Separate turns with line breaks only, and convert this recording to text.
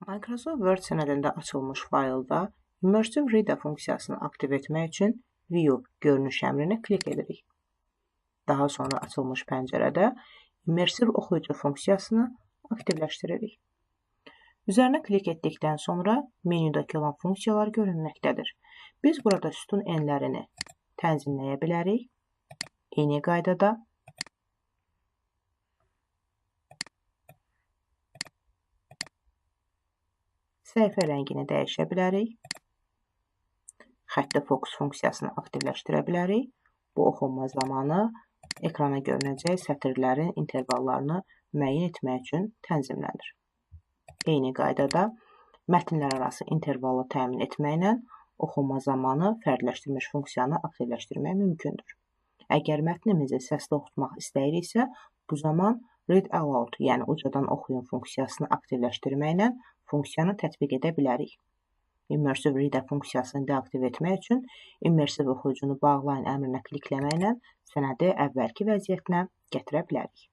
Microsoft Word sənədində açılmış faylda Immersive Reader funksiyasını aktiv etmək üçün View görünüş əmrini klik edirik. Daha sonra açılmış pəncərədə Immersive oxuyucu funksiyasını aktivləşdiririk. Üzərinə klik etdikdən sonra menüdəki olan funksiyalar görünməkdədir. Biz burada sütun enlərini tənzimləyə bilərik. Eyni qaydada səhifə rəngini dəyişə bilərik. Xətti fokus funksiyasını aktivləşdirə bilərik. Bu oxunma zamanı ekrana görünəcək sətirlərin intervallarını müəyyən etmək üçün tənzimlənir. Eyni qaydada mətnlər arası intervalı təmin etməklə oxunma zamanı fərqləşdirilmiş funksiyanı aktivləşdirmək mümkündür. Əgər mətnimizi səsli oxutmaq istəyiriksə, bu zaman Read Aloud, yəni ucadan oxuyun funksiyasını aktivləşdirməklə funksiyanı tətbiq edə bilərik. Immersive Reader funksiyasını deaktiv etmək üçün Immersive oxuyucunu bağlayın əmrinə klikləməklə sənədi əvvəlki vəziyyətinə gətirə bilərik.